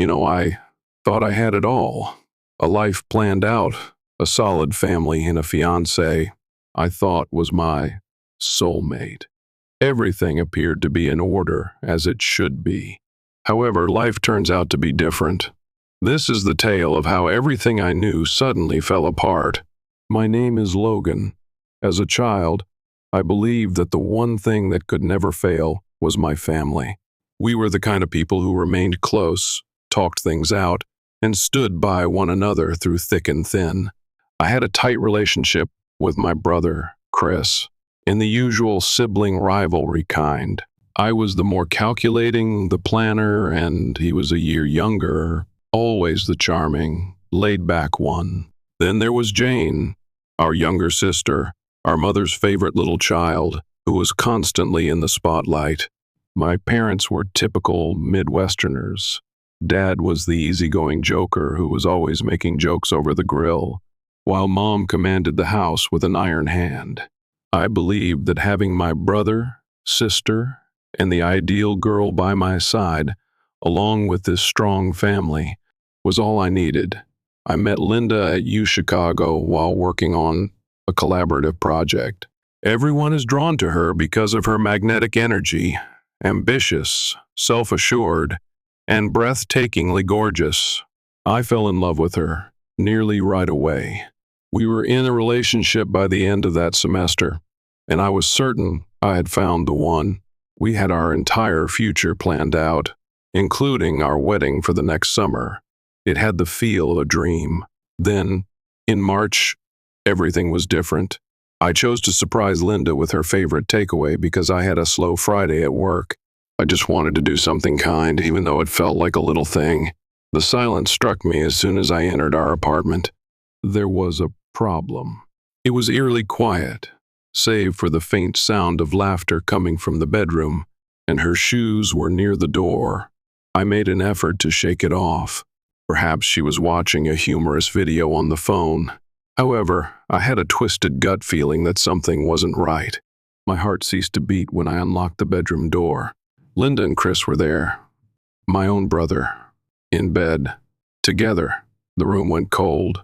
I thought I had it all. A life planned out, a solid family, and a fiancé I thought was my soulmate. Everything appeared to be in order, as it should be. However, life turns out to be different. This is the tale of how everything I knew suddenly fell apart. My name is Logan. As a child, I believed that the one thing that could never fail was my family. We were the kind of people who remained close, talked things out, and stood by one another through thick and thin. I had a tight relationship with my brother, Chris, in the usual sibling rivalry kind. I was the more calculating, the planner, and he was a year younger, always the charming, laid-back one. Then there was Jane, our younger sister, our mother's favorite little child, who was constantly in the spotlight. My parents were typical Midwesterners. Dad was the easygoing joker who was always making jokes over the grill, while Mom commanded the house with an iron hand. I believed that having my brother, sister, and the ideal girl by my side, along with this strong family, was all I needed. I met Linda at UChicago while working on a collaborative project. Everyone is drawn to her because of her magnetic energy, ambitious, self-assured, and breathtakingly gorgeous. I fell in love with her nearly right away. We were in a relationship by the end of that semester, and I was certain I had found the one. We had our entire future planned out, including our wedding for the next summer. It had the feel of a dream. Then, in March, everything was different. I chose to surprise Linda with her favorite takeaway because I had a slow Friday at work. I just wanted to do something kind, even though it felt like a little thing. The silence struck me as soon as I entered our apartment. There was a problem. It was eerily quiet, save for the faint sound of laughter coming from the bedroom, and her shoes were near the door. I made an effort to shake it off. Perhaps she was watching a humorous video on the phone. However, I had a twisted gut feeling that something wasn't right. My heart ceased to beat when I unlocked the bedroom door. Linda and Chris were there. My own brother, in bed. Together, the room went cold.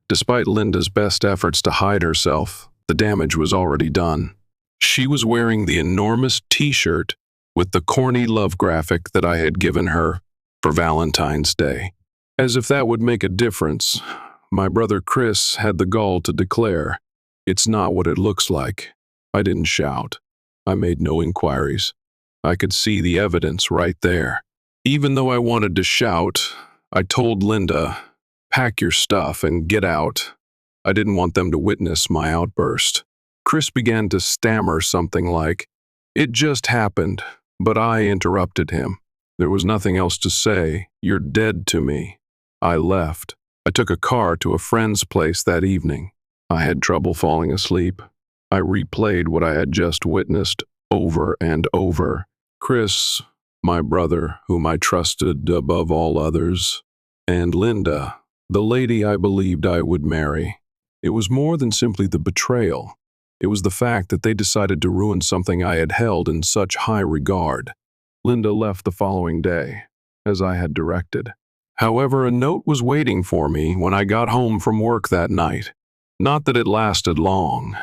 Despite Linda's best efforts to hide herself, the damage was already done. She was wearing the enormous t-shirt with the corny love graphic that I had given her for Valentine's Day. As if that would make a difference, my brother Chris had the gall to declare, "It's not what it looks like." I didn't shout. I made no inquiries. I could see the evidence right there. Even though I wanted to shout, I told Linda, "Pack your stuff and get out." I didn't want them to witness my outburst. Chris began to stammer something like, "It just happened," but I interrupted him. There was nothing else to say. "You're dead to me." I left. I took a car to a friend's place that evening. I had trouble falling asleep. I replayed what I had just witnessed over and over. Chris, my brother, whom I trusted above all others, and Linda, the lady I believed I would marry. It was more than simply the betrayal. It was the fact that they decided to ruin something I had held in such high regard. Linda left the following day, as I had directed. However, a note was waiting for me when I got home from work that night. Not that it lasted long.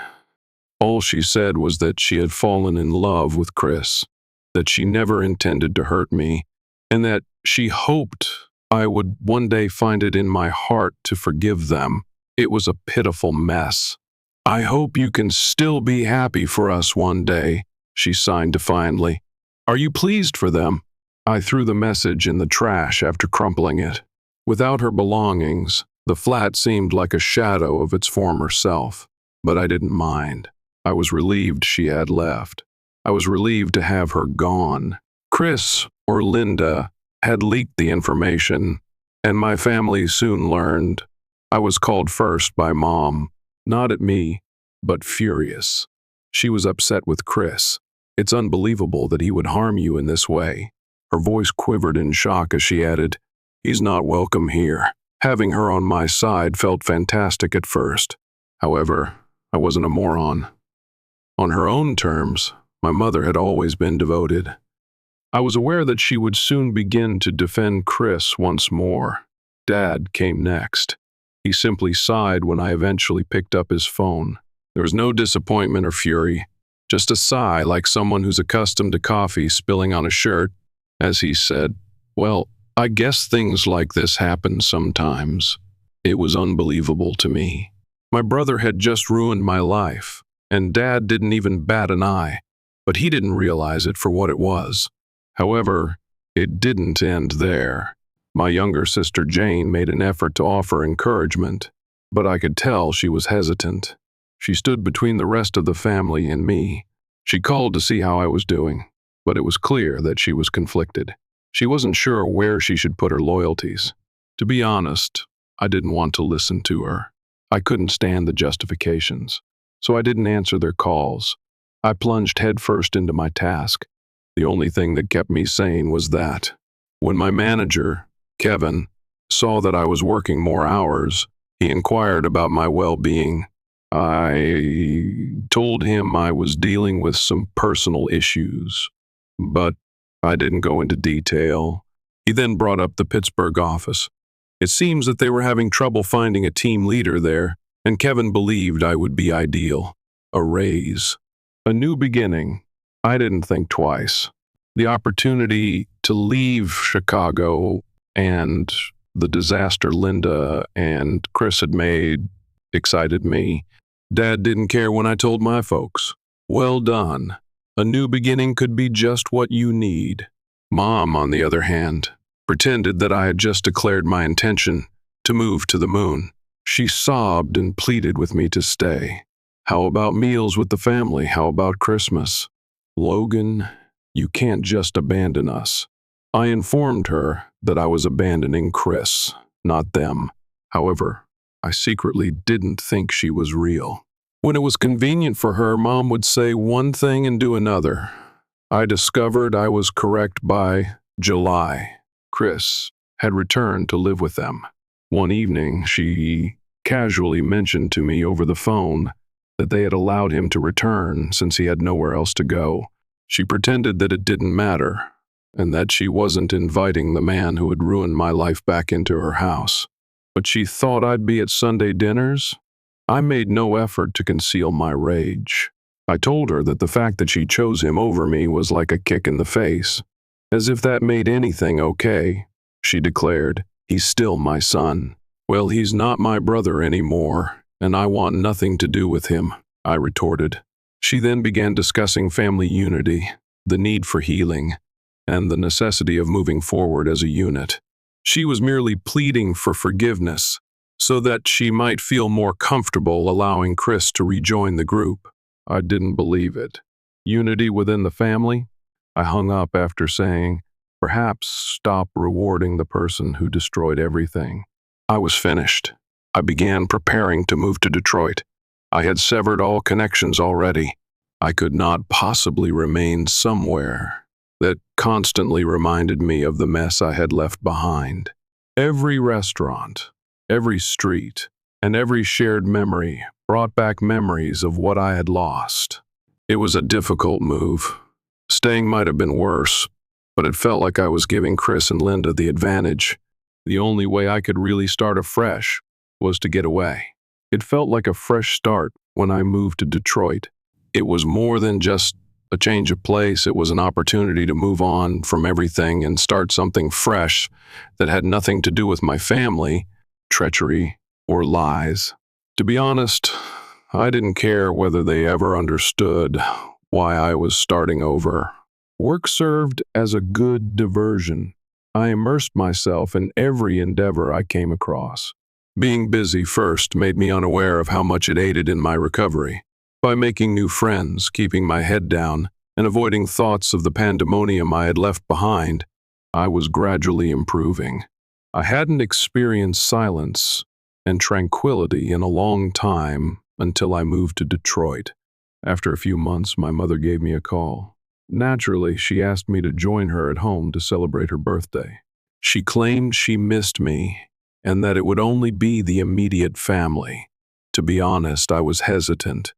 All she said was that she had fallen in love with Chris, that she never intended to hurt me, and that she hoped I would one day find it in my heart to forgive them. It was a pitiful mess. "I hope you can still be happy for us one day," she signed defiantly. "Are you pleased for them?" I threw the message in the trash after crumpling it. Without her belongings, the flat seemed like a shadow of its former self, but I didn't mind. I was relieved she had left. I was relieved to have her gone. Chris, or Linda, had leaked the information, and my family soon learned. I was called first by Mom, not at me, but furious. She was upset with Chris. "It's unbelievable that he would harm you in this way." Her voice quivered in shock as she added, "He's not welcome here." Having her on my side felt fantastic at first. However, I wasn't a moron. On her own terms, my mother had always been devoted. I was aware that she would soon begin to defend Chris once more. Dad came next. He simply sighed when I eventually picked up his phone. There was no disappointment or fury, just a sigh like someone who's accustomed to coffee spilling on a shirt, as he said, "Well, I guess things like this happen sometimes." It was unbelievable to me. My brother had just ruined my life, and Dad didn't even bat an eye, but he didn't realize it for what it was. However, it didn't end there. My younger sister Jane made an effort to offer encouragement, but I could tell she was hesitant. She stood between the rest of the family and me. She called to see how I was doing, but it was clear that she was conflicted. She wasn't sure where she should put her loyalties. To be honest, I didn't want to listen to her. I couldn't stand the justifications, so I didn't answer their calls. I plunged headfirst into my task. The only thing that kept me sane was that. When my manager, Kevin, saw that I was working more hours, he inquired about my well-being. I told him I was dealing with some personal issues, but I didn't go into detail. He then brought up the Pittsburgh office. It seems that they were having trouble finding a team leader there, and Kevin believed I would be ideal. A raise. A new beginning. I didn't think twice. The opportunity to leave Chicago and the disaster Linda and Chris had made excited me. Dad didn't care when I told my folks. Well done. A new beginning could be just what you need. Mom, on the other hand, pretended that I had just declared my intention to move to the moon. She sobbed and pleaded with me to stay. How about meals with the family? How about Christmas? Logan, you can't just abandon us. I informed her that I was abandoning Chris, not them. However, I secretly didn't think she was real. When it was convenient for her, Mom would say one thing and do another. I discovered I was correct by July. Chris had returned to live with them. One evening, she casually mentioned to me over the phone that they had allowed him to return since he had nowhere else to go. She pretended that it didn't matter, and that she wasn't inviting the man who had ruined my life back into her house. But she thought I'd be at Sunday dinners. I made no effort to conceal my rage. I told her that the fact that she chose him over me was like a kick in the face. As if that made anything okay, she declared, "He's still my son." "Well, he's not my brother anymore, and I want nothing to do with him," I retorted. She then began discussing family unity, the need for healing, and the necessity of moving forward as a unit. She was merely pleading for forgiveness so that she might feel more comfortable allowing Chris to rejoin the group. I didn't believe it. Unity within the family? I hung up after saying, perhaps stop rewarding the person who destroyed everything. I was finished. I began preparing to move to Detroit. I had severed all connections already. I could not possibly remain somewhere that constantly reminded me of the mess I had left behind. Every restaurant, every street, and every shared memory brought back memories of what I had lost. It was a difficult move. Staying might have been worse, but it felt like I was giving Chris and Linda the advantage. The only way I could really start afresh was to get away. It felt like a fresh start when I moved to Detroit. It was more than just a change of place. It was an opportunity to move on from everything and start something fresh that had nothing to do with my family, treachery, or lies. To be honest, I didn't care whether they ever understood why I was starting over. Work served as a good diversion. I immersed myself in every endeavor I came across. Being busy first made me unaware of how much it aided in my recovery. By making new friends, keeping my head down, and avoiding thoughts of the pandemonium I had left behind, I was gradually improving. I hadn't experienced silence and tranquility in a long time until I moved to Detroit. After a few months, my mother gave me a call. Naturally, she asked me to join her at home to celebrate her birthday. She claimed she missed me and that it would only be the immediate family. To be honest, I was hesitant.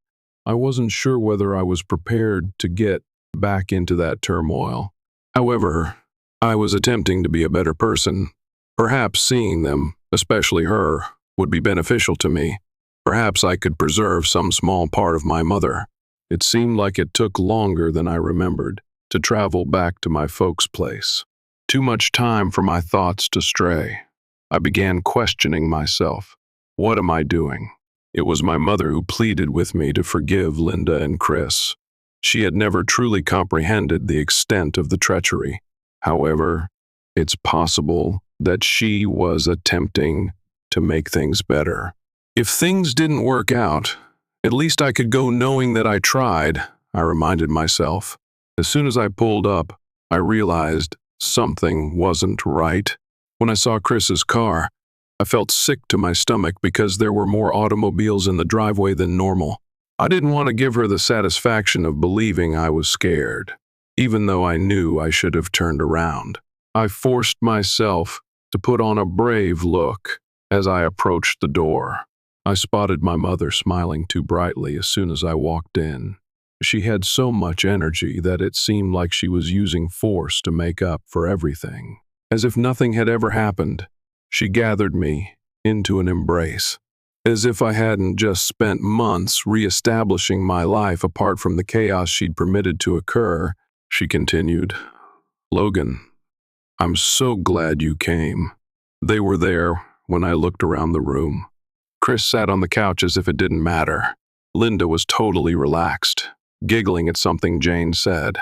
I wasn't sure whether I was prepared to get back into that turmoil. However, I was attempting to be a better person. Perhaps seeing them, especially her, would be beneficial to me. Perhaps I could preserve some small part of my mother. It seemed like it took longer than I remembered to travel back to my folks' place. Too much time for my thoughts to stray. I began questioning myself. What am I doing? It was my mother who pleaded with me to forgive Linda and Chris. She had never truly comprehended the extent of the treachery. However, it's possible that she was attempting to make things better. If things didn't work out, at least I could go knowing that I tried, I reminded myself. As soon as I pulled up, I realized something wasn't right. When I saw Chris's car, I felt sick to my stomach because there were more automobiles in the driveway than normal. I didn't want to give her the satisfaction of believing I was scared, even though I knew I should have turned around. I forced myself to put on a brave look as I approached the door. I spotted my mother smiling too brightly as soon as I walked in. She had so much energy that it seemed like she was using force to make up for everything. As if nothing had ever happened, she gathered me into an embrace. As if I hadn't just spent months reestablishing my life apart from the chaos she'd permitted to occur, she continued, "Logan, I'm so glad you came." They were there when I looked around the room. Chris sat on the couch as if it didn't matter. Linda was totally relaxed, giggling at something Jane said.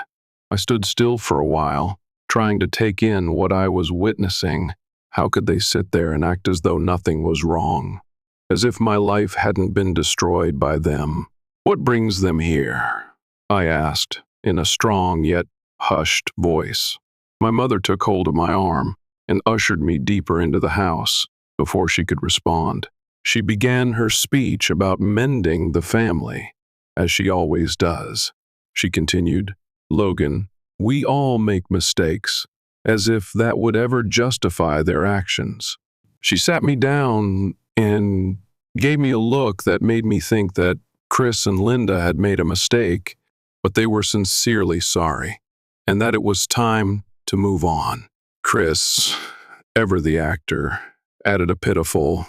I stood still for a while, trying to take in what I was witnessing. How could they sit there and act as though nothing was wrong? As if my life hadn't been destroyed by them. "What brings them here?" I asked, in a strong yet hushed voice. My mother took hold of my arm and ushered me deeper into the house before she could respond. She began her speech about mending the family, as she always does. She continued, "Logan, we all make mistakes," as if that would ever justify their actions. She sat me down and gave me a look that made me think that Chris and Linda had made a mistake, but they were sincerely sorry, and that it was time to move on. Chris, ever the actor, added a pitiful,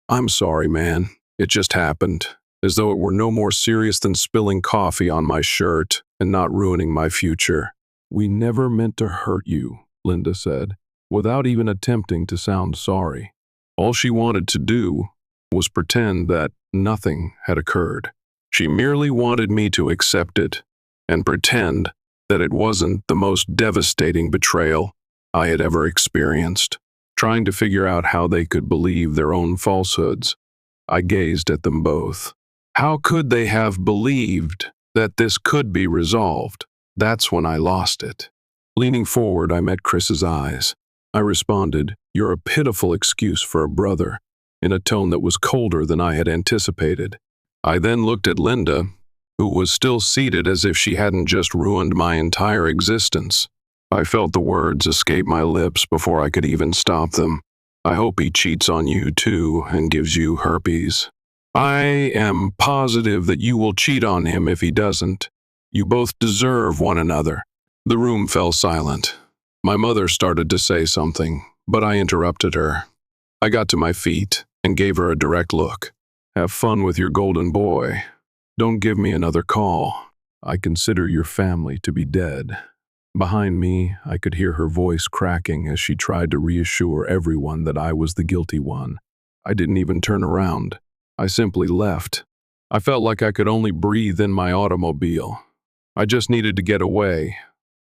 "I'm sorry, man. It just happened," as though it were no more serious than spilling coffee on my shirt and not ruining my future. "We never meant to hurt you," Linda said, without even attempting to sound sorry. All she wanted to do was pretend that nothing had occurred. She merely wanted me to accept it and pretend that it wasn't the most devastating betrayal I had ever experienced. Trying to figure out how they could believe their own falsehoods, I gazed at them both. How could they have believed that this could be resolved? That's when I lost it. Leaning forward, I met Chris's eyes. I responded, "You're a pitiful excuse for a brother," in a tone that was colder than I had anticipated. I then looked at Linda, who was still seated as if she hadn't just ruined my entire existence. I felt the words escape my lips before I could even stop them. "I hope he cheats on you too and gives you herpes. I am positive that you will cheat on him if he doesn't. You both deserve one another." The room fell silent. My mother started to say something, but I interrupted her. I got to my feet and gave her a direct look. "Have fun with your golden boy. Don't give me another call. I consider your family to be dead." Behind me, I could hear her voice cracking as she tried to reassure everyone that I was the guilty one. I didn't even turn around. I simply left. I felt like I could only breathe in my automobile. I just needed to get away,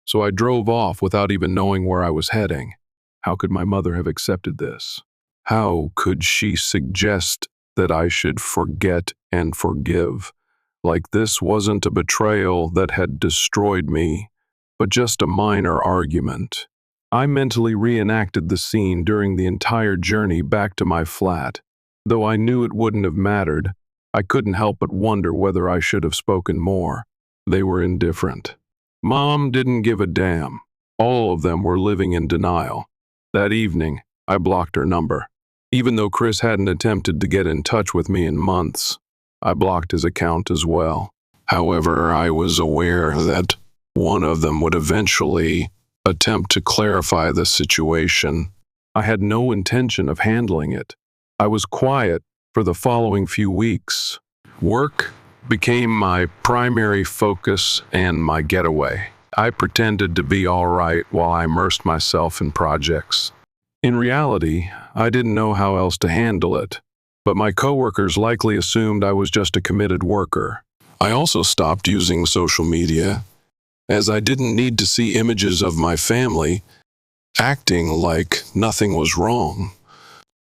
so I drove off without even knowing where I was heading. How could my mother have accepted this? How could she suggest that I should forget and forgive? Like this wasn't a betrayal that had destroyed me, but just a minor argument. I mentally reenacted the scene during the entire journey back to my flat. Though I knew it wouldn't have mattered, I couldn't help but wonder whether I should have spoken more. They were indifferent. Mom didn't give a damn. All of them were living in denial. That evening, I blocked her number. Even though Chris hadn't attempted to get in touch with me in months, I blocked his account as well. However, I was aware that one of them would eventually attempt to clarify the situation. I had no intention of handling it. I was quiet for the following few weeks. Work became my primary focus and my getaway. I pretended to be all right while I immersed myself in projects. In reality, I didn't know how else to handle it, but my coworkers likely assumed I was just a committed worker. I also stopped using social media, as I didn't need to see images of my family acting like nothing was wrong.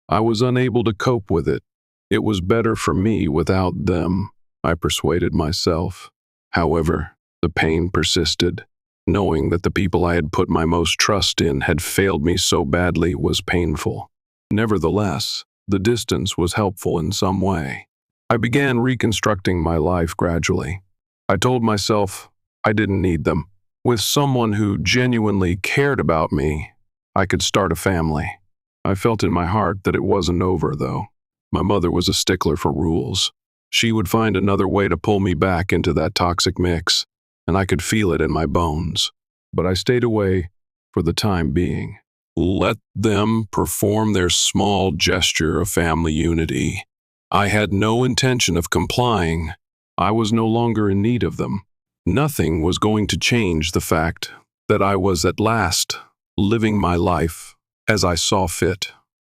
I was unable to cope with it. It was better for me without them, I persuaded myself. However, the pain persisted. Knowing that the people I had put my most trust in had failed me so badly was painful. Nevertheless, the distance was helpful in some way. I began reconstructing my life gradually. I told myself I didn't need them. With someone who genuinely cared about me, I could start a family. I felt in my heart that it wasn't over, though. My mother was a stickler for rules. She would find another way to pull me back into that toxic mix, and I could feel it in my bones. But I stayed away for the time being. Let them perform their small gesture of family unity. I had no intention of complying. I was no longer in need of them. Nothing was going to change the fact that I was at last living my life as I saw fit.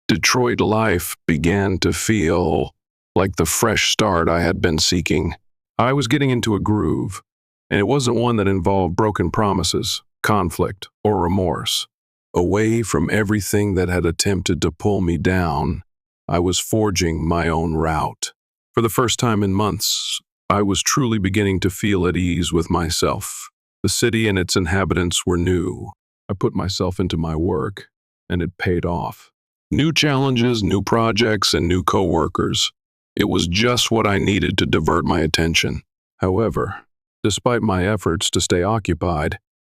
Detroit life began to feel like the fresh start I had been seeking. I was getting into a groove, and it wasn't one that involved broken promises, conflict, or remorse. Away from everything that had attempted to pull me down, I was forging my own route. For the first time in months, I was truly beginning to feel at ease with myself. The city and its inhabitants were new. I put myself into my work, and it paid off. New challenges, new projects, and new coworkers. It was just what I needed to divert my attention. However, despite my efforts to stay occupied,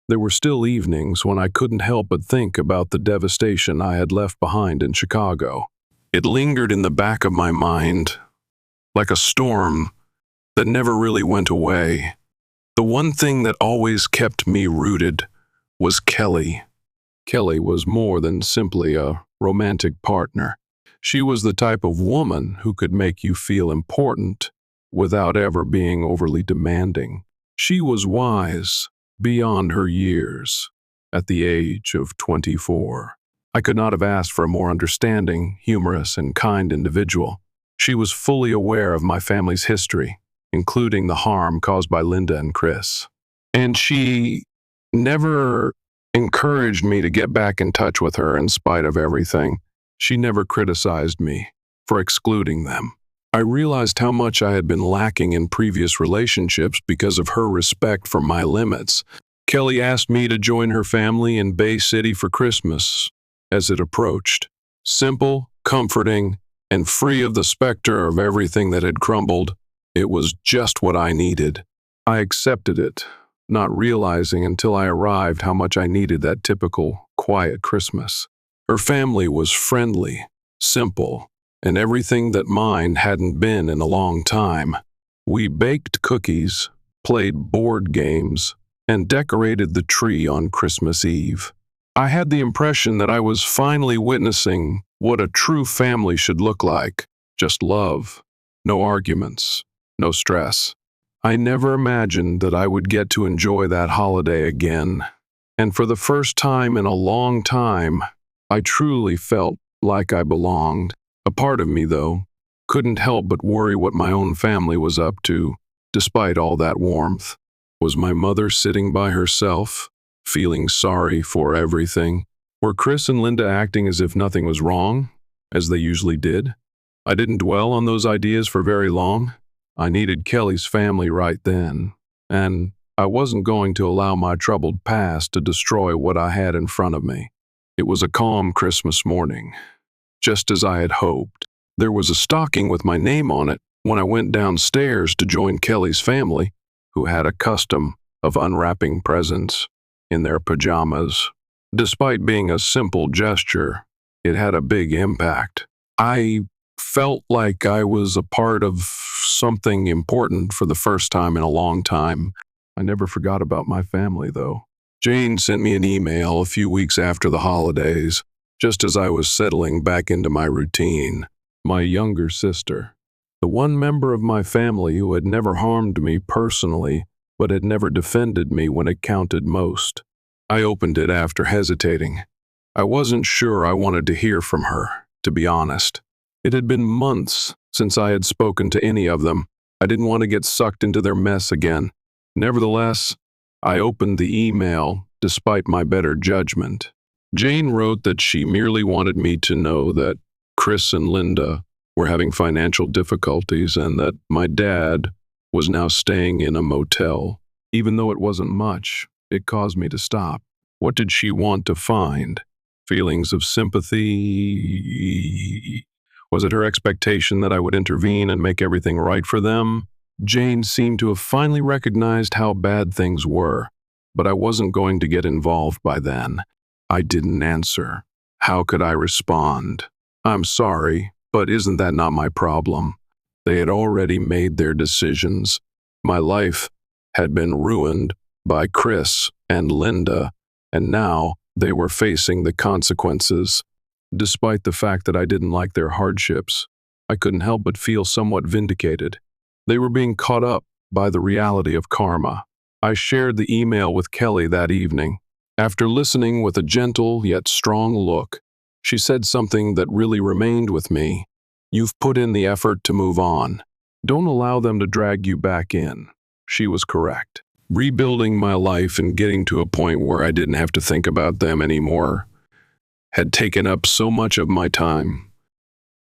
there were still evenings when I couldn't help but think about the devastation I had left behind in Chicago. It lingered in the back of my mind, like a storm that never really went away. The one thing that always kept me rooted was Kelly. Kelly was more than simply a romantic partner. She was the type of woman who could make you feel important without ever being overly demanding. She was wise beyond her years at the age of 24. I could not have asked for a more understanding, humorous, and kind individual. She was fully aware of my family's history, including the harm caused by Linda and Chris. And she never encouraged me to get back in touch with her in spite of everything. She never criticized me for excluding them. I realized how much I had been lacking in previous relationships because of her respect for my limits. Kelly asked me to join her family in Bay City for Christmas as it approached. Simple, comforting, and free of the specter of everything that had crumbled. It was just what I needed. I accepted it, not realizing until I arrived how much I needed that typical, quiet Christmas. Her family was friendly, simple, and everything that mine hadn't been in a long time. We baked cookies, played board games, and decorated the tree on Christmas Eve. I had the impression that I was finally witnessing what a true family should look like. Just love, no arguments, no stress. I never imagined that I would get to enjoy that holiday again. And for the first time in a long time, I truly felt like I belonged. A part of me, though, couldn't help but worry what my own family was up to, despite all that warmth. Was my mother sitting by herself, feeling sorry for everything? Were Chris and Linda acting as if nothing was wrong, as they usually did? I didn't dwell on those ideas for very long. I needed Kelly's family right then, and I wasn't going to allow my troubled past to destroy what I had in front of me. It was a calm Christmas morning, just as I had hoped. There was a stocking with my name on it when I went downstairs to join Kelly's family, who had a custom of unwrapping presents in their pajamas. Despite being a simple gesture, it had a big impact. I felt like I was a part of something important for the first time in a long time. I never forgot about my family, though. Jane sent me an email a few weeks after the holidays, just as I was settling back into my routine. My younger sister, the one member of my family who had never harmed me personally, but had never defended me when it counted most. I opened it after hesitating. I wasn't sure I wanted to hear from her, to be honest. It had been months since I had spoken to any of them. I didn't want to get sucked into their mess again. Nevertheless, I opened the email despite my better judgment. Jane wrote that she merely wanted me to know that Chris and Linda were having financial difficulties and that my dad was now staying in a motel. Even though it wasn't much, it caused me to stop. What did she want to find? Feelings of sympathy? Was it her expectation that I would intervene and make everything right for them? Jane seemed to have finally recognized how bad things were, but I wasn't going to get involved by then. I didn't answer. How could I respond? I'm sorry, but isn't that not my problem? They had already made their decisions. My life had been ruined by Chris and Linda, and now they were facing the consequences. Despite the fact that I didn't like their hardships, I couldn't help but feel somewhat vindicated. They were being caught up by the reality of karma. I shared the email with Kelly that evening. After listening with a gentle yet strong look, she said something that really remained with me. You've put in the effort to move on. Don't allow them to drag you back in. She was correct. Rebuilding my life and getting to a point where I didn't have to think about them anymore had taken up so much of my time.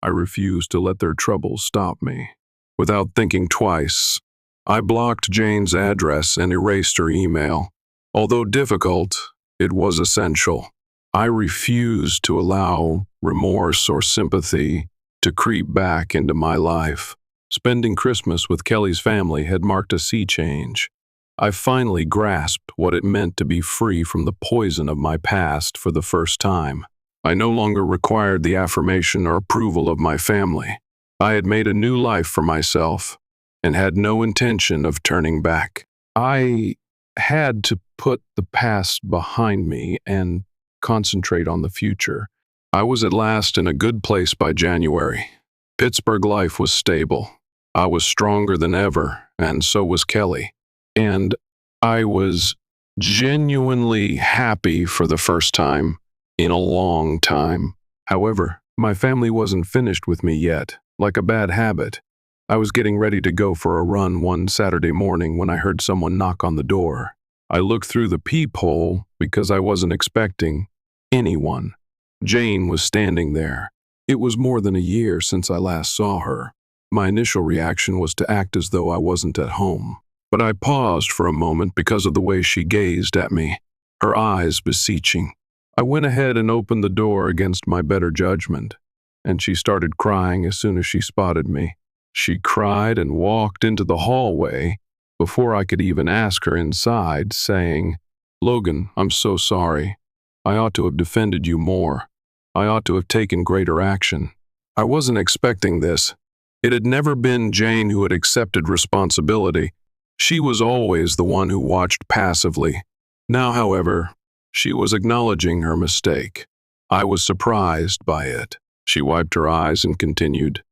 I refused to let their troubles stop me. Without thinking twice, I blocked Jane's address and erased her email. Although difficult, it was essential. I refused to allow remorse or sympathy to creep back into my life. Spending Christmas with Kelly's family had marked a sea change. I finally grasped what it meant to be free from the poison of my past for the first time. I no longer required the affirmation or approval of my family. I had made a new life for myself and had no intention of turning back. I had to put the past behind me and concentrate on the future. I was at last in a good place by January. Pittsburgh life was stable. I was stronger than ever, and so was Kelly. And I was genuinely happy for the first time in a long time. However, my family wasn't finished with me yet. Like a bad habit, I was getting ready to go for a run one Saturday morning when I heard someone knock on the door. I looked through the peephole because I wasn't expecting anyone. Jane was standing there. It was more than a year since I last saw her. My initial reaction was to act as though I wasn't at home. But I paused for a moment because of the way she gazed at me, her eyes beseeching. I went ahead and opened the door against my better judgment, and she started crying as soon as she spotted me. She cried and walked into the hallway before I could even ask her inside, saying, "Logan, I'm so sorry. I ought to have defended you more. I ought to have taken greater action." I wasn't expecting this. It had never been Jane who had accepted responsibility. She was always the one who watched passively. Now, however, she was acknowledging her mistake. I was surprised by it. She wiped her eyes and continued,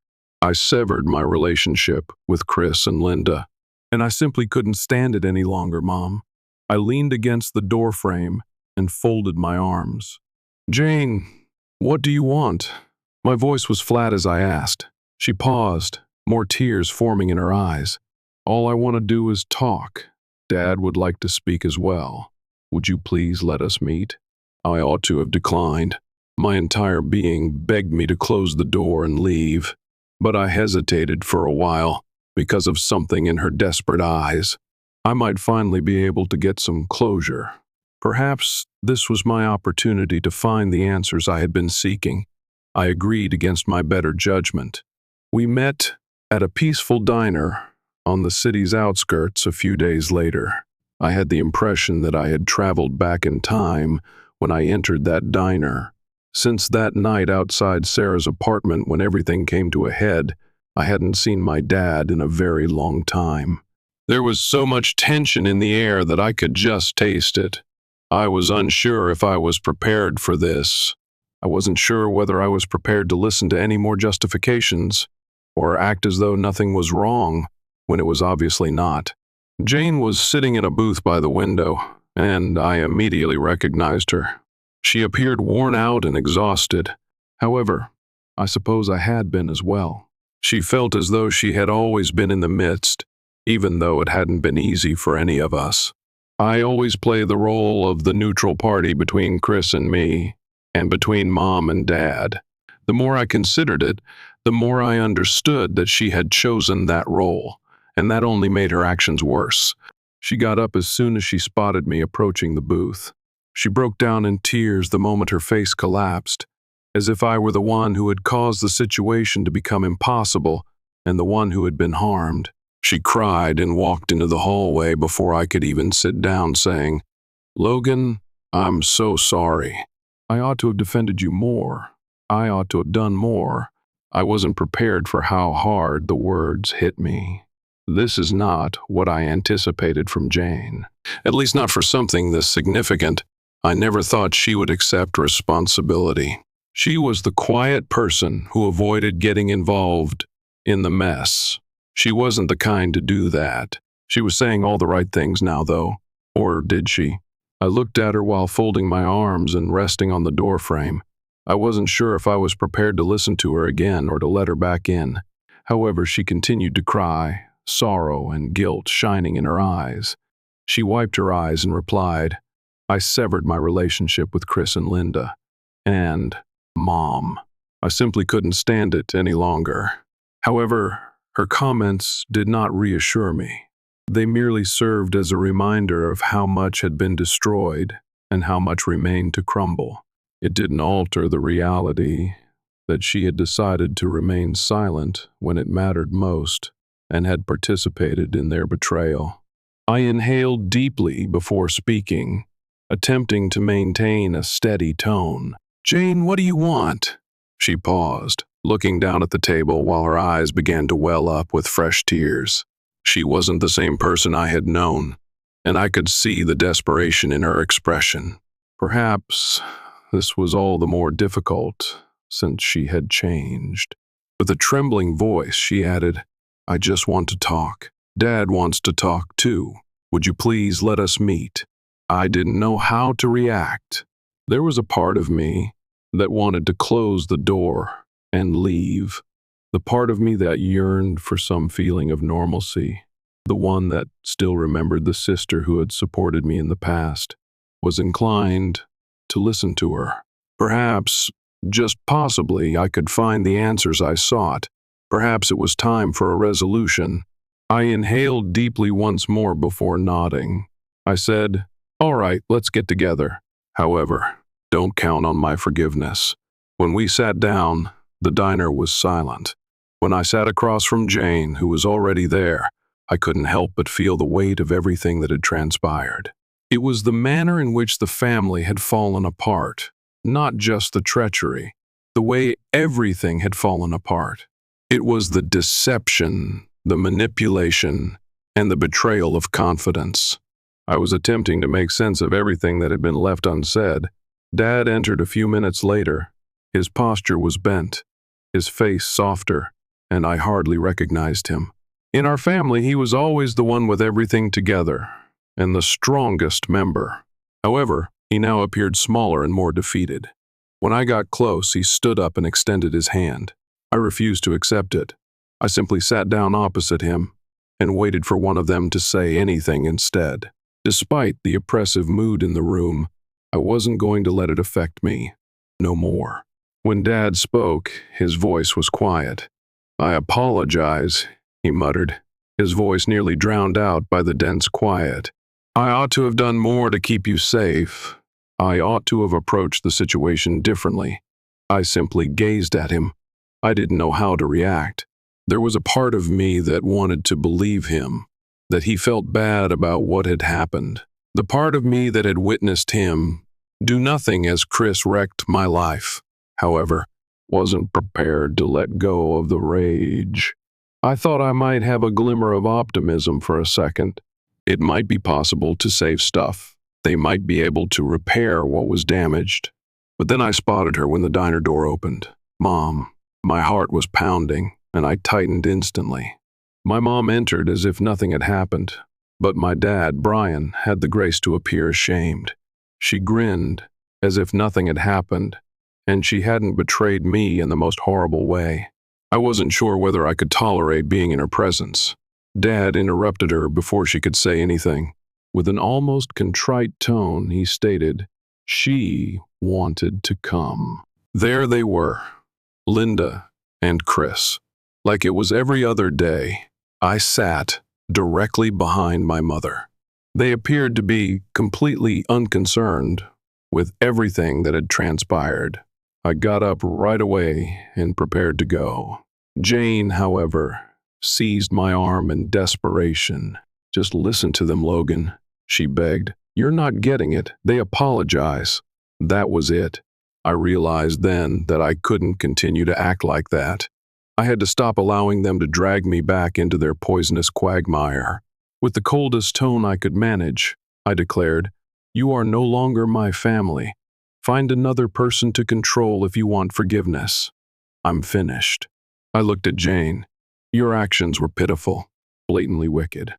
"I severed my relationship with Chris and Linda, and I simply couldn't stand it any longer, Mom." I leaned against the doorframe and folded my arms. "Jane, what do you want?" My voice was flat as I asked. She paused, more tears forming in her eyes. "All I want to do is talk. Dad would like to speak as well. Would you please let us meet?" I ought to have declined. My entire being begged me to close the door and leave, but I hesitated for a while because of something in her desperate eyes. I might finally be able to get some closure. Perhaps this was my opportunity to find the answers I had been seeking. I agreed against my better judgment. We met at a peaceful diner on the city's outskirts a few days later. I had the impression that I had traveled back in time when I entered that diner. Since that night outside Sarah's apartment when everything came to a head, I hadn't seen my dad in a very long time. There was so much tension in the air that I could just taste it. I was unsure if I was prepared for this. I wasn't sure whether I was prepared to listen to any more justifications or act as though nothing was wrong when it was obviously not. Jane was sitting in a booth by the window, and I immediately recognized her. She appeared worn out and exhausted. However, I suppose I had been as well. She felt as though she had always been in the midst, even though it hadn't been easy for any of us. I always play the role of the neutral party between Chris and me, and between Mom and Dad. The more I considered it, the more I understood that she had chosen that role, and that only made her actions worse. She got up as soon as she spotted me approaching the booth. She broke down in tears the moment her face collapsed, as if I were the one who had caused the situation to become impossible and the one who had been harmed. She cried and walked into the hallway before I could even sit down, saying, "Logan, I'm so sorry. I ought to have defended you more. I ought to have done more." I wasn't prepared for how hard the words hit me. This is not what I anticipated from Jane. At least not for something this significant. I never thought she would accept responsibility. She was the quiet person who avoided getting involved in the mess. She wasn't the kind to do that. She was saying all the right things now, though. Or did she? I looked at her while folding my arms and resting on the doorframe. I wasn't sure if I was prepared to listen to her again or to let her back in. However, she continued to cry, sorrow and guilt shining in her eyes. She wiped her eyes and replied, "I severed my relationship with Chris and Linda. And Mom. I simply couldn't stand it any longer." However, her comments did not reassure me. They merely served as a reminder of how much had been destroyed and how much remained to crumble. It didn't alter the reality that she had decided to remain silent when it mattered most and had participated in their betrayal. I inhaled deeply before speaking, attempting to maintain a steady tone. "Jane, what do you want?" She paused, looking down at the table while her eyes began to well up with fresh tears. She wasn't the same person I had known, and I could see the desperation in her expression. Perhaps this was all the more difficult since she had changed. With a trembling voice, she added, "I just want to talk. Dad wants to talk too. Would you please let us meet?" I didn't know how to react. There was a part of me that wanted to close the door and leave. The part of me that yearned for some feeling of normalcy, the one that still remembered the sister who had supported me in the past, was inclined to listen to her. Perhaps, just possibly, I could find the answers I sought. Perhaps it was time for a resolution. I inhaled deeply once more before nodding. I said, "All right, let's get together. However, don't count on my forgiveness." When we sat down, the diner was silent. When I sat across from Jane, who was already there, I couldn't help but feel the weight of everything that had transpired. It was the manner in which the family had fallen apart, not just the treachery, the way everything had fallen apart. It was the deception, the manipulation, and the betrayal of confidence. I was attempting to make sense of everything that had been left unsaid. Dad entered a few minutes later. His posture was bent, his face softer, and I hardly recognized him. In our family, he was always the one with everything together, and the strongest member. However, he now appeared smaller and more defeated. When I got close, he stood up and extended his hand. I refused to accept it. I simply sat down opposite him and waited for one of them to say anything instead. Despite the oppressive mood in the room, I wasn't going to let it affect me. No more. When Dad spoke, his voice was quiet. "I apologize," he muttered, his voice nearly drowned out by the dense quiet. "I ought to have done more to keep you safe. I ought to have approached the situation differently." I simply gazed at him. I didn't know how to react. There was a part of me that wanted to believe him, that he felt bad about what had happened. The part of me that had witnessed him do nothing as Chris wrecked my life, however, wasn't prepared to let go of the rage. I thought I might have a glimmer of optimism for a second. It might be possible to save stuff, They might be able to repair what was damaged. But then I spotted her when the diner door opened. Mom. My heart was pounding, and I tightened instantly. My mom entered as if nothing had happened, but my dad, Brian, had the grace to appear ashamed. She grinned, as if nothing had happened, and she hadn't betrayed me in the most horrible way. I wasn't sure whether I could tolerate being in her presence. Dad interrupted her before she could say anything. With an almost contrite tone, he stated, she wanted to come. There they were, Linda and Chris. Like it was every other day, I sat directly behind my mother. They appeared to be completely unconcerned with everything that had transpired. I got up right away and prepared to go. Jane, however, seized my arm in desperation. Just listen to them, Logan, she begged. You're not getting it. They apologize. That was it. I realized then that I couldn't continue to act like that. I had to stop allowing them to drag me back into their poisonous quagmire. With the coldest tone I could manage, I declared, you are no longer my family. Find another person to control if you want forgiveness. I'm finished. I looked at Jane. Your actions were pitiful, blatantly wicked.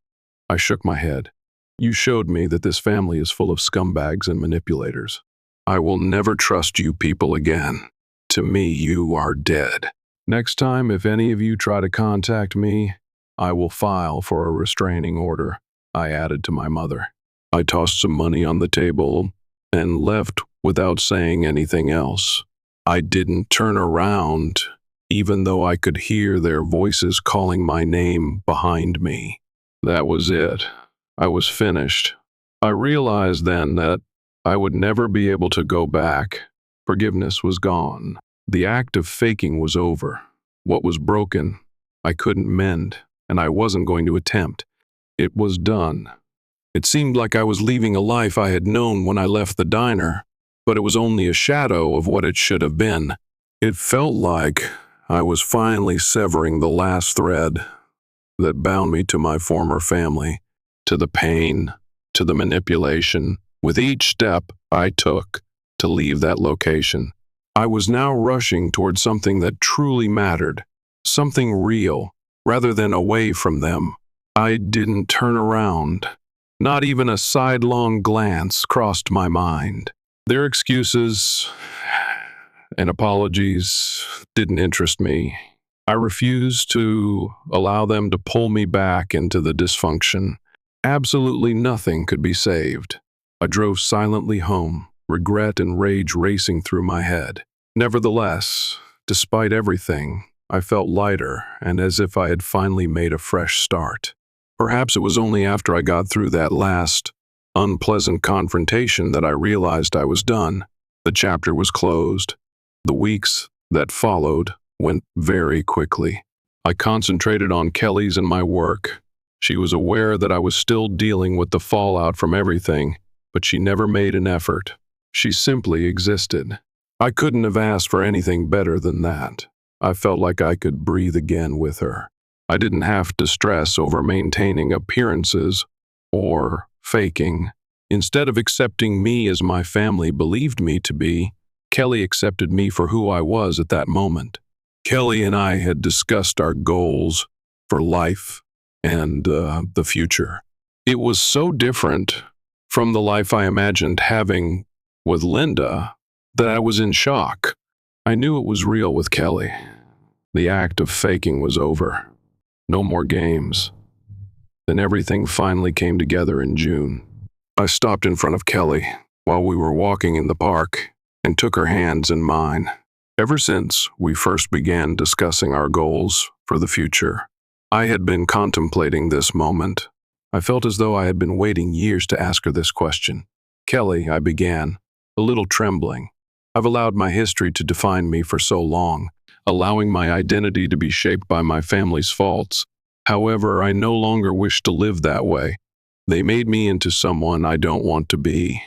I shook my head. You showed me that this family is full of scumbags and manipulators. I will never trust you people again. To me, you are dead. Next time, if any of you try to contact me, I will file for a restraining order, I added to my mother. I tossed some money on the table and left without saying anything else. I didn't turn around, even though I could hear their voices calling my name behind me. That was it. I was finished. I realized then that I would never be able to go back. Forgiveness was gone. The act of faking was over. What was broken, I couldn't mend, and I wasn't going to attempt. It was done. It seemed like I was leaving a life I had known when I left the diner, but it was only a shadow of what it should have been. It felt like I was finally severing the last thread that bound me to my former family, to the pain, to the manipulation. With each step I took to leave that location, I was now rushing toward something that truly mattered, something real, rather than away from them. I didn't turn around. Not even a sidelong glance crossed my mind. Their excuses and apologies didn't interest me. I refused to allow them to pull me back into the dysfunction. Absolutely nothing could be saved. I drove silently home, regret and rage racing through my head. Nevertheless, despite everything, I felt lighter and as if I had finally made a fresh start. Perhaps it was only after I got through that last, unpleasant confrontation that I realized I was done. The chapter was closed. The weeks that followed went very quickly. I concentrated on Kelly's and my work. She was aware that I was still dealing with the fallout from everything, but she never made an effort. She simply existed. I couldn't have asked for anything better than that. I felt like I could breathe again with her. I didn't have to stress over maintaining appearances or faking. Instead of accepting me as my family believed me to be, Kelly accepted me for who I was at that moment. Kelly and I had discussed our goals for life and the future. It was so different from the life I imagined having with Linda that I was in shock. I knew it was real with Kelly. The act of faking was over. No more games. Then everything finally came together in June. I stopped in front of Kelly while we were walking in the park and took her hands in mine. Ever since we first began discussing our goals for the future, I had been contemplating this moment. I felt as though I had been waiting years to ask her this question. Kelly, I began, a little trembling. I've allowed my history to define me for so long, allowing my identity to be shaped by my family's faults. However, I no longer wish to live that way. They made me into someone I don't want to be.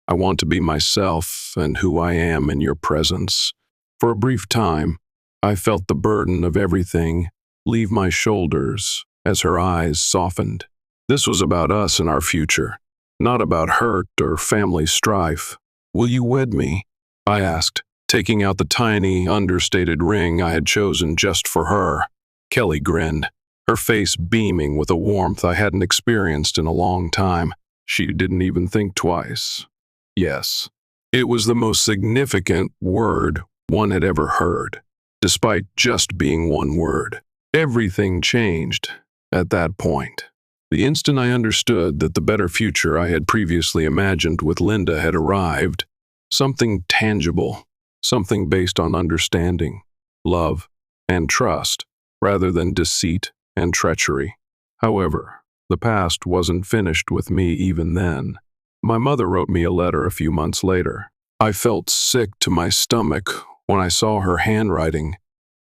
I want to be myself and who I am in your presence. For a brief time, I felt the burden of everything leave my shoulders as her eyes softened. This was about us and our future. not about hurt or family strife. "Will you wed me?" I asked, taking out the tiny, understated ring I had chosen just for her. Kelly grinned, her face beaming with a warmth I hadn't experienced in a long time. She didn't even think twice. Yes. It was the most significant word one had ever heard, despite just being one word. Everything changed at that point. The instant I understood that the better future I had previously imagined with Linda had arrived, something tangible, something based on understanding, love, and trust, rather than deceit and treachery. However, the past wasn't finished with me even then. My mother wrote me a letter a few months later. I felt sick to my stomach when I saw her handwriting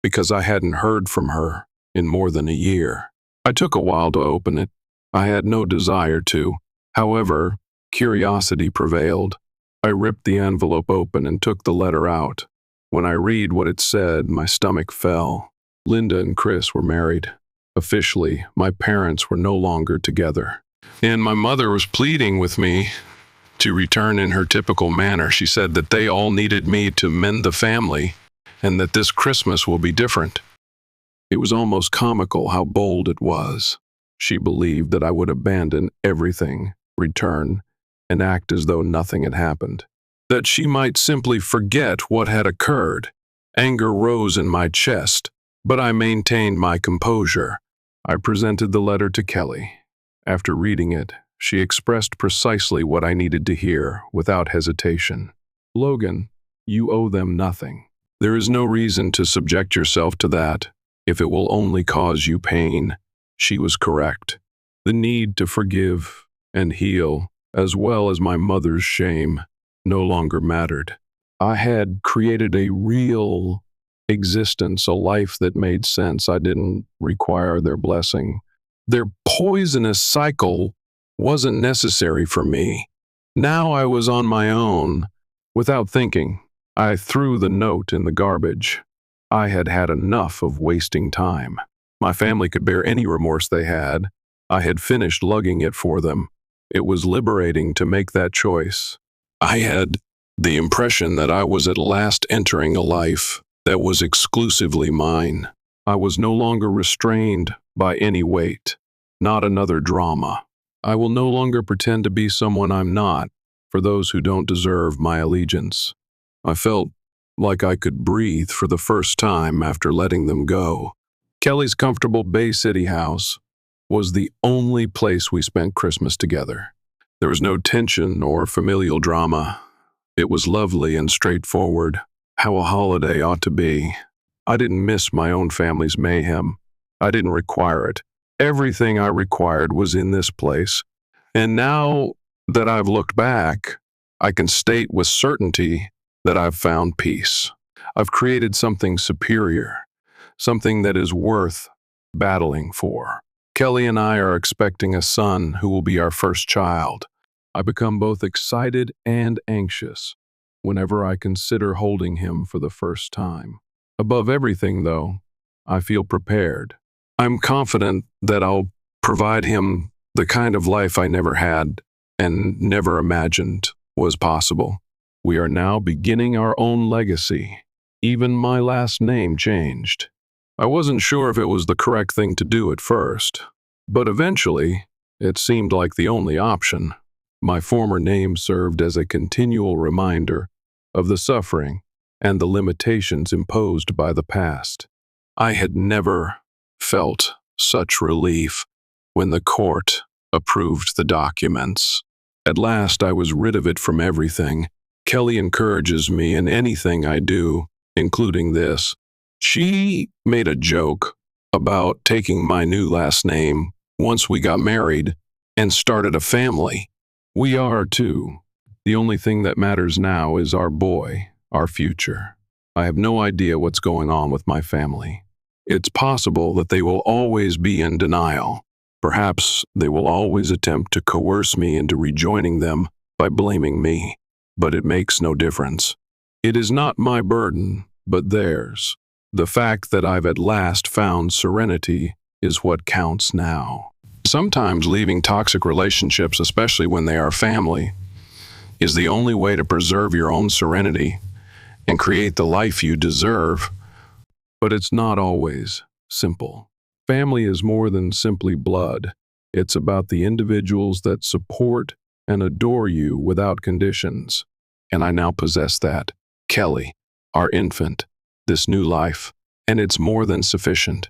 because I hadn't heard from her in more than a year. I took a while to open it. I had no desire to. However, curiosity prevailed. I ripped the envelope open and took the letter out. When I read what it said, my stomach fell. Linda and Chris were married. Officially, my parents were no longer together. And my mother was pleading with me to return in her typical manner. She said that they all needed me to mend the family and that this Christmas will be different. It was almost comical how bold it was. She believed that I would abandon everything, return, and act as though nothing had happened. That she might simply forget what had occurred. Anger rose in my chest, but I maintained my composure. I presented the letter to Kelly. After reading it, she expressed precisely what I needed to hear, without hesitation. "Logan, you owe them nothing. There is no reason to subject yourself to that, if it will only cause you pain." She was correct. The need to forgive and heal, as well as my mother's shame, no longer mattered. I had created a real existence, a life that made sense. I didn't require their blessing. Their poisonous cycle wasn't necessary for me. Now I was on my own. Without thinking, I threw the note in the garbage. I had had enough of wasting time. My family could bear any remorse they had. I had finished lugging it for them. It was liberating to make that choice. I had the impression that I was at last entering a life that was exclusively mine. I was no longer restrained by any weight. Not another drama. I will no longer pretend to be someone I'm not for those who don't deserve my allegiance. I felt like I could breathe for the first time after letting them go. Kelly's comfortable Bay City house was the only place we spent Christmas together. There was no tension or familial drama. It was lovely and straightforward, how a holiday ought to be. I didn't miss my own family's mayhem. I didn't require it. Everything I required was in this place. And now that I've looked back, I can state with certainty that I've found peace. I've created something superior, something that is worth battling for. Kelly and I are expecting a son who will be our first child. I become both excited and anxious whenever I consider holding him for the first time. Above everything, though, I feel prepared. I'm confident that I'll provide him the kind of life I never had and never imagined was possible. We are now beginning our own legacy. Even my last name changed. I wasn't sure if it was the correct thing to do at first, but eventually it seemed like the only option. My former name served as a continual reminder of the suffering and the limitations imposed by the past. I had never felt such relief when the court approved the documents. At last, I was rid of it from everything. Kelly encourages me in anything I do, including this. She made a joke about taking my new last name once we got married and started a family. We are, too. The only thing that matters now is our boy, our future. I have no idea what's going on with my family. It's possible that they will always be in denial. Perhaps they will always attempt to coerce me into rejoining them by blaming me, but it makes no difference. It is not my burden, but theirs. The fact that I've at last found serenity is what counts now. Sometimes leaving toxic relationships, especially when they are family, is the only way to preserve your own serenity and create the life you deserve. But it's not always simple. Family is more than simply blood. It's about the individuals that support and adore you without conditions. And I now possess that. Kelly, our infant, this new life, and it's more than sufficient.